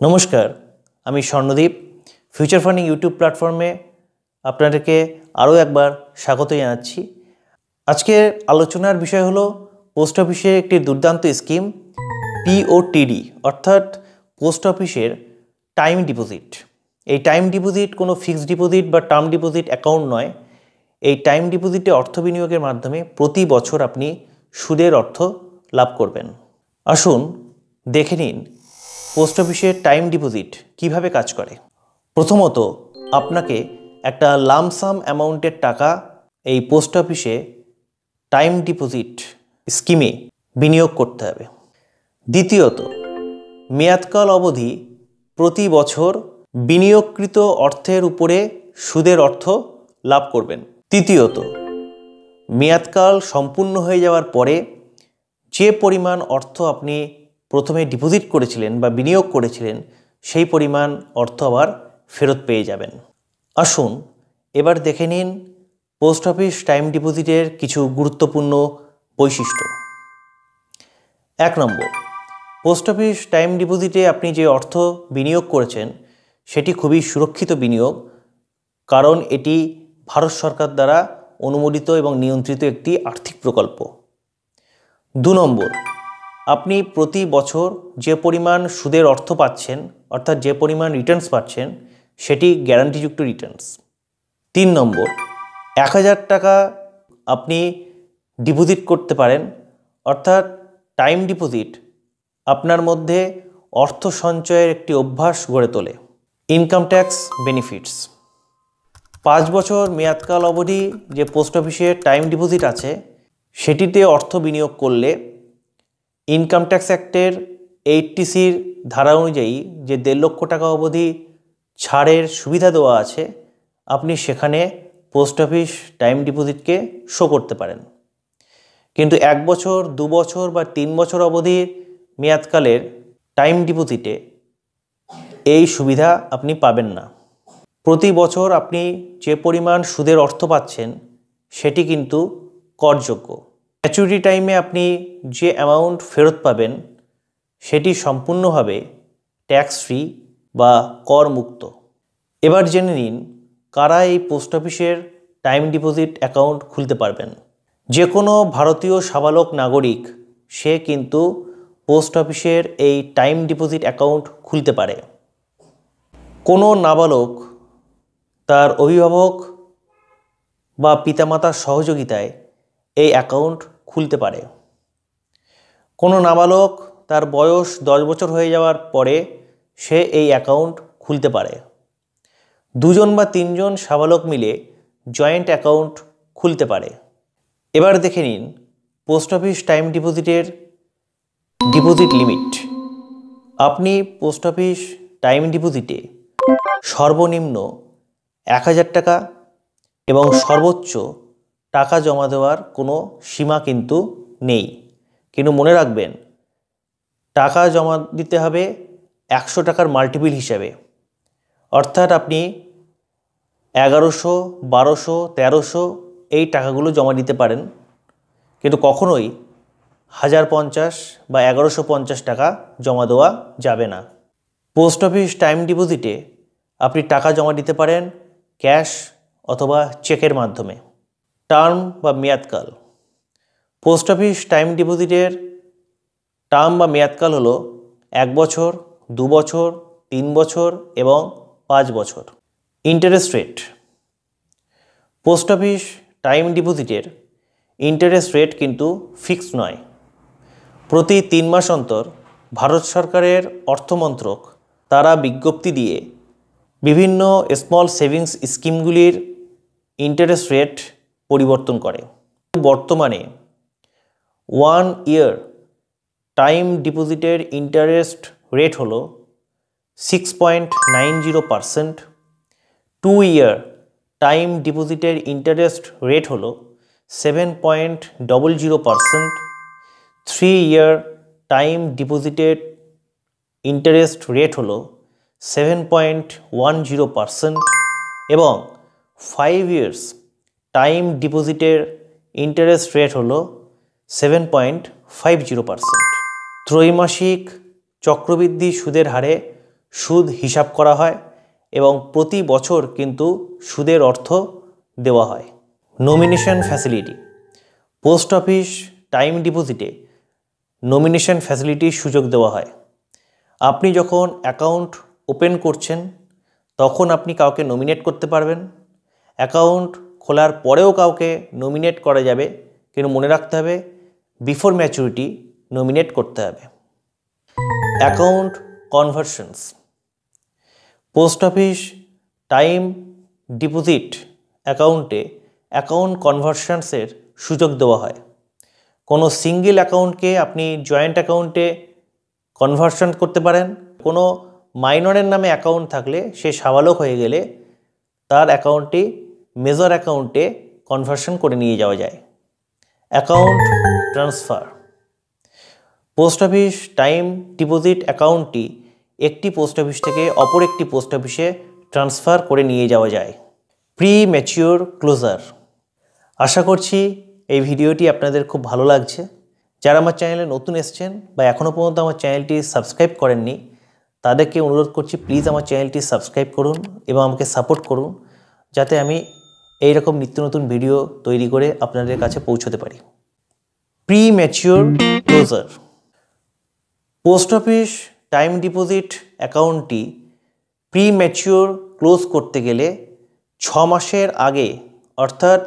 নমস্কার, আমি Swarnadip. Future funding YouTube প্ল্যাটফর্মে আপনাদেরকে আরও একবার স্বাগত জানাচ্ছি। আজকের আলোচনার বিষয় হলো পোস্ট অফিসের একটি দুর্দান্ত স্কিম পিওটিডি, অর্থাৎ পোস্ট অফিসের টাইম ডিপোজিট। এই টাইম ডিপোজিট কোনো ফিক্সড ডিপোজিট বা টার্ম ডিপোজিট অ্যাকাউন্ট নয়। এই টাইম ডিপোজিটে অর্থ বিনিয়োগের মাধ্যমে প্রতি বছর আপনি সুদের অর্থ লাভ করবেন। আসুন দেখে নিন পোস্ট অফিসের টাইম ডিপোজিট কিভাবে কাজ করে। প্রথমত আপনাকে একটা লামসাম অ্যামাউন্টের টাকা এই পোস্ট অফিসে টাইম ডিপোজিট স্কিমে বিনিয়োগ করতে হবে। দ্বিতীয়ত মেয়াদকাল অবধি প্রতি বছর বিনিয়োগকৃত অর্থের উপরে সুদের অর্থ লাভ করবেন। তৃতীয়ত মেয়াদকাল সম্পূর্ণ হয়ে যাওয়ার পরে যে পরিমাণ অর্থ আপনি প্রথমে ডিপোজিট করেছিলেন বা বিনিয়োগ করেছিলেন সেই পরিমাণ অর্থ আবার ফেরত পেয়ে যাবেন। আসুন এবার দেখে নিন পোস্ট অফিস টাইম ডিপোজিটের কিছু গুরুত্বপূর্ণ বৈশিষ্ট্য। 1 নম্বর, পোস্ট অফিস টাইম ডিপোজিটে আপনি যে অর্থ বিনিয়োগ করেছেন সেটি খুবই সুরক্ষিত বিনিয়োগ, কারণ এটি ভারত সরকার দ্বারা অনুমোদিত এবং নিয়ন্ত্রিত একটি আর্থিক প্রকল্প। 2 নম্বর, আপনি প্রতি বছর যে পরিমাণ সুদের অর্থ পাচ্ছেন, অর্থাৎ যে পরিমাণ রিটার্নস পাচ্ছেন, সেটি গ্যারান্টিযুক্ত রিটার্নস। 3 নম্বর, 1000 টাকা আপনি ডিপোজিট করতে পারেন, অর্থাৎ টাইম ডিপোজিট আপনার মধ্যে অর্থ সঞ্চয়ের একটি অভ্যাস গড়ে তোলে। Income tax benefits. 5 বছর মেয়াদকাল অবধি যে পোস্ট অফিসের টাইম ডিপোজিট আছে সেটিতে অর্থ বিনিয়োগ করলে ইনকাম ট্যাক্স অ্যাক্টের 80C ধারা অনুযায়ী যে 1.5 লক্ষ টাকা অবধি ছাড়ের সুবিধা দেওয়া আছে, আপনি সেখানে পোস্ট অফিস টাইম ডিপোজিটকে শো করতে পারেন। কিন্তু 1 বছর, 2 বছর বা 3 বছর অবধির মেয়াদকালের টাইম ডিপোজিটে এই সুবিধা আপনি পাবেন না। প্রতি বছর আপনি যে পরিমাণ সুদের অর্থ পাচ্ছেন সেটি কিন্তু করযোগ্য। ম্যাচুরিটি টাইমে আপনি যে অ্যামাউন্ট ফেরত পাবেন সেটি সম্পূর্ণভাবে ট্যাক্স ফ্রি বা করমুক্ত। এবার জেনে নিন কারা এই পোস্ট অফিসের টাইম ডিপোজিট অ্যাকাউন্ট খুলতে পারবেন। যে কোনো ভারতীয় সাবালক নাগরিক সে কিন্তু পোস্ট অফিসের এই টাইম ডিপোজিট অ্যাকাউন্ট খুলতে পারে। কোনো নাবালক তার অভিভাবক বা পিতামাতার সহযোগিতায় এই অ্যাকাউন্ট খুলতে পারে। কোনো নাবালক তার বয়স 10 বছর হয়ে যাওয়ার পরে সে এই অ্যাকাউন্ট খুলতে পারে। 2 জন বা 3 জন সাবালক মিলে জয়েন্ট অ্যাকাউন্ট খুলতে পারে। এবার দেখে নিন পোস্ট অফিস টাইম ডিপোজিটের ডিপোজিট লিমিট। আপনি পোস্ট অফিস টাইম ডিপোজিটে সর্বনিম্ন 1000 টাকা এবং সর্বোচ্চ টাকা জমা দেওয়ার কোনো সীমা কিন্তু নেই। কিন্তু মনে রাখবেন, টাকা জমা দিতে হবে 100 টাকার মাল্টিপল হিসাবে, অর্থাৎ আপনি 1100, 1200, 1300 এই টাকাগুলো জমা দিতে পারেন, কিন্তু কখনোই 1050 বা 1150 টাকা জমা দেওয়া যাবে না। পোস্ট অফিস টাইম ডিপোজিটে আপনি টাকা জমা দিতে পারেন ক্যাশ অথবা চেকের মাধ্যমে। টার্ম বা মেয়াদকাল। পোস্ট অফিস টাইম ডিপোজিটের টার্ম বা মেয়াদকাল হলো 1 বছর, 2 বছর, 3 বছর এবং 5 বছর। Interest rate. Post office time ডিপোজিটের ইন্টারেস্ট রেট কিন্তু ফিক্সড নয়। প্রতি 3 মাস অন্তর ভারত সরকারের অর্থমন্ত্রক তারা বিজ্ঞপ্তি দিয়ে বিভিন্ন স্মল সেভিংস স্কিমগুলির ইন্টারেস্ট রেট পরিবর্তন করে। বর্তমানে 1 ইয়ার টাইম ডিপোজিটের ইন্টারেস্ট রেট হলো 6.90%, 2 ইয়ার টাইম ডিপোজিটের ইন্টারেস্ট রেট হলো 7.00%, 3 ইয়ার টাইম ডিপোজিটের ইন্টারেস্ট রেট হলো 7.10% এবং 5 ইয়ার্স টাইম ডিপোজিটের ইন্টারেস্ট রেট হলো 7.50%। ত্রৈমাসিক চক্রবৃদ্ধি সুদের হারে সুদ হিসাব করা হয় এবং প্রতি বছর কিন্তু সুদের অর্থ দেওয়া হয়। Nomination facility. Post office time ডিপোজিটে নমিনেশন ফ্যাসিলিটির সুযোগ দেওয়া হয়। আপনি যখন অ্যাকাউন্ট ওপেন করছেন তখন আপনি কাউকে নমিনেট করতে পারবেন। অ্যাকাউন্ট খোলার পরেও কাউকে নমিনেট করা যাবে, কিন্তু মনে রাখতে হবে বিফোর ম্যাচুরিটি নমিনেট করতে হবে। Account conversions. Post office time deposit অ্যাকাউন্টে অ্যাকাউন্ট কনভার্সনসের সুযোগ দেওয়া হয়। কোনো সিঙ্গেল অ্যাকাউন্টকে আপনি জয়েন্ট অ্যাকাউন্টে কনভার্সন করতে পারেন। কোনো মাইনরের নামে অ্যাকাউন্ট থাকলে সে সাবালক হয়ে গেলে তার অ্যাকাউন্টটি মেজর অ্যাকাউন্টে কনভার্সন করে নিয়ে যাওয়া যায়। Account transfer. Post office time deposit অ্যাকাউন্টটি একটি পোস্ট অফিস থেকে অপর একটি পোস্ট অফিসে ট্রান্সফার করে নিয়ে যাওয়া যায়। Pre mature closure. আশা করছি এই ভিডিওটি আপনাদের খুব ভালো লাগছে। যারা আমার চ্যানেলে নতুন এসেছেন বা এখনও পর্যন্ত আমার চ্যানেলটি সাবস্ক্রাইব করেননি তাদেরকে অনুরোধ করছি প্লিজ আমার চ্যানেলটি সাবস্ক্রাইব করুন এবং আমাকে সাপোর্ট করুন, যাতে আমি এই রকম নিত্য নতুন ভিডিও তৈরি করে আপনাদের কাছে পৌঁছতে পারি। Premature closure. Post office time deposit অ্যাকাউন্টটি প্রি ম্যাচিওর ক্লোজ করতে গেলে 6 মাসের আগে, অর্থাৎ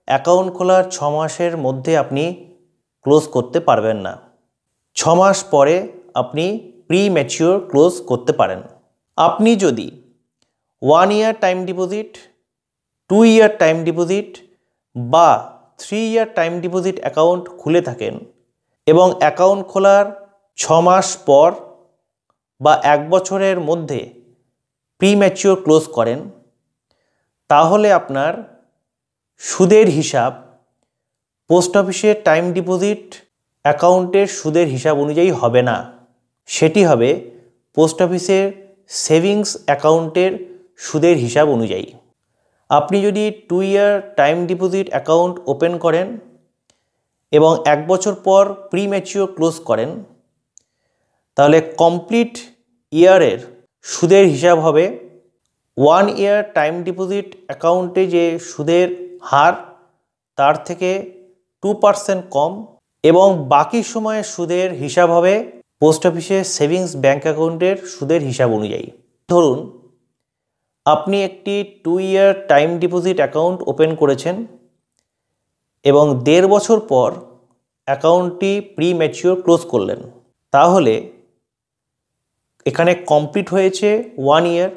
অ্যাকাউন্ট খোলার 6 মাসের মধ্যে আপনি ক্লোজ করতে পারবেন না। 6 মাস পরে আপনি প্রি ম্যাচিওর ক্লোজ করতে পারেন। আপনি যদি 1 ইয়ার টাইম ডিপোজিট, 2 ইয়ার টাইম ডিপোজিট বা 3 ইয়ার টাইম ডিপোজিট অ্যাকাউন্ট খুলে থাকেন এবং অ্যাকাউন্ট খোলার 6 মাস পর বা 1 বছরের মধ্যে প্রি ম্যাচিওর ক্লোজ করেন, তাহলে আপনার সুদের হিসাব পোস্ট অফিসের টাইম ডিপোজিট অ্যাকাউন্টের সুদের হিসাব অনুযায়ী হবে না। সেটি হবে পোস্ট অফিসের সেভিংস অ্যাকাউন্টের সুদের হিসাব অনুযায়ী। আপনি যদি 2 ইয়ার টাইম ডিপোজিট অ্যাকাউন্ট ওপেন করেন এবং 1 বছর পর প্রি ম্যাচিওর ক্লোজ করেন, তাহলে কমপ্লিট ইয়ারের সুদের হিসাব হবে 1 ইয়ার টাইম ডিপোজিট অ্যাকাউন্টে যে সুদের হার তার থেকে 2% কম এবং বাকি সময়ের সুদের হিসাব হবে পোস্ট অফিসের সেভিংস ব্যাঙ্ক অ্যাকাউন্টের সুদের হিসাব অনুযায়ী। ধরুন আপনি একটি 2 ইয়ার টাইম ডিপোজিট অ্যাকাউন্ট ওপেন করেছেন এবং 1.5 বছর পর অ্যাকাউন্টটি প্রি ম্যাচিওর ক্লোজ করলেন, তাহলে এখানে কমপ্লিট হয়েছে 1 ইয়ার।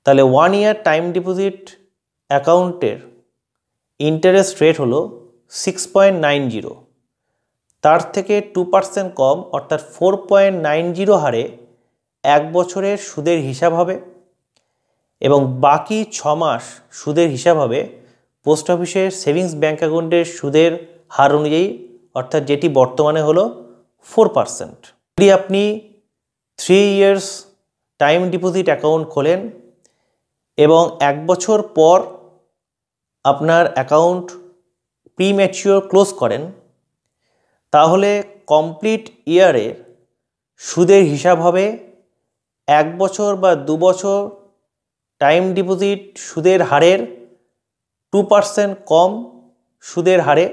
তাহলে 1 ইয়ার টাইম ডিপোজিট অ্যাকাউন্টের ইন্টারেস্ট রেট হলো 6.90, তার থেকে 2% কম অর্থাৎ 4.90 হারে 1 বছরের সুদের হিসাব হবে এবং বাকি 6 মাস সুদের হিসাব হবে পোস্ট অফিসের সেভিংস ব্যাঙ্ক অ্যাকাউন্টের সুদের হার অনুযায়ী, অর্থাৎ যেটি বর্তমানে হলো 4%। যদি আপনি 3 ইয়ার্স টাইম ডিপোজিট অ্যাকাউন্ট খোলেন এবং 1 বছর পর আপনার অ্যাকাউন্ট প্রি ম্যাচিওর ক্লোজ করেন, তাহলে কমপ্লিট ইয়ারের সুদের হিসাব হবে 1 বছর বা 2 বছর টাইম ডিপোজিট সুদের হারের 2% কম সুদের হারে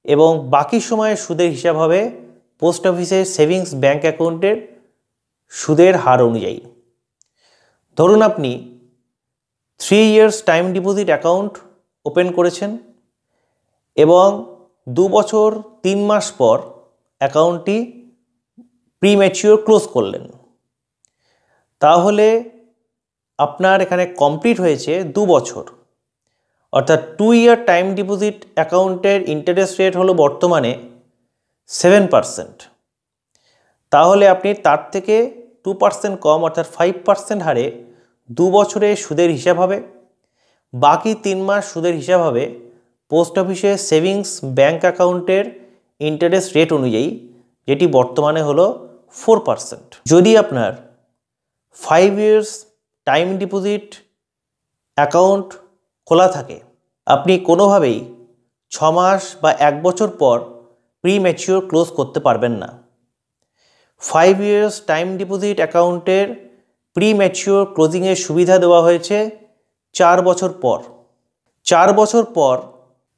এবং বাকি সময়ের সুদের হিসাব হবে পোস্ট অফিসের সেভিংস ব্যাঙ্ক অ্যাকাউন্টের সুদের হার অনুযায়ী। ধরুন আপনি 3 years time deposit account open করেছেন এবং 2 বছর 3 মাস পর অ্যাকাউন্টটি প্রি ম্যাচিওর ক্লোজ করলেন, তাহলে আপনার এখানে কমপ্লিট হয়েছে 2 বছর, অর্থাৎ 2 ইয়ার টাইম ডিপোজিট অ্যাকাউন্টের ইন্টারেস্ট রেট হলো বর্তমানে 7%, তাহলে আপনি তার থেকে 2% কম অর্থাৎ 5% হারে 2 বছরের সুদের হিসাব হবে। বাকি 3 মাস সুদের হিসাব হবে পোস্ট অফিসের সেভিংস ব্যাঙ্ক অ্যাকাউন্টের ইন্টারেস্ট রেট অনুযায়ী, যেটি বর্তমানে হলো 4%। যদি আপনার 5 ইয়ার্স টাইম ডিপোজিট অ্যাকাউন্ট খোলা থাকে, আপনি কোনোভাবেই 6 মাস বা 1 বছর পর প্রি ম্যাচিওর ক্লোজ করতে পারবেন না। 5 ইয়ার্স টাইম ডিপোজিট অ্যাকাউন্টের প্রি ম্যাচিওর ক্লোজিংয়ের সুবিধা দেওয়া হয়েছে 4 বছর পর। 4 বছর পর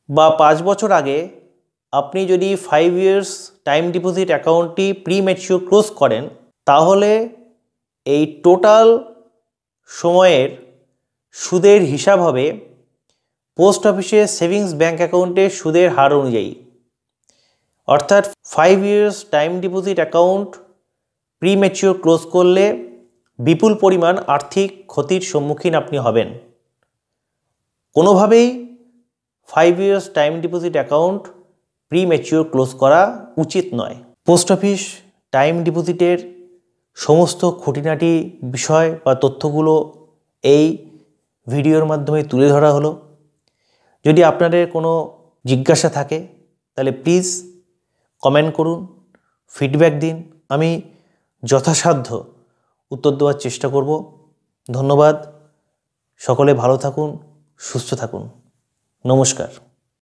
বা 5 বছর আগে আপনি যদি 5 ইয়ার্স টাইম ডিপোজিট অ্যাকাউন্টটি প্রি ম্যাচিওর ক্লোজ করেন, তাহলে এই টোটাল সময়ের সুদের হিসাব হবে পোস্ট অফিসের সেভিংস ব্যাঙ্ক অ্যাকাউন্টের সুদের হার অনুযায়ী। অর্থাৎ 5 years time deposit account pre mature close করলে বিপুল পরিমাণ আর্থিক ক্ষতির সম্মুখীন আপনি হবেন। কোনোভাবেই 5 years time deposit account pre mature close করা উচিত নয়। পোস্ট অফিস টাইম ডিপোজিটের সমস্ত খুঁটিনাটি বিষয় বা তথ্যগুলো এই ভিডিওর মাধ্যমে তুলে ধরা হলো। যদি আপনাদের কোনো জিজ্ঞাসা থাকে তাহলে প্লিজ কমেন্ট করুন, ফিডব্যাক দিন, আমি যথাসাধ্য উত্তর দেওয়ার চেষ্টা করব। ধন্যবাদ। সকলে ভালো থাকুন, সুস্থ থাকুন। নমস্কার।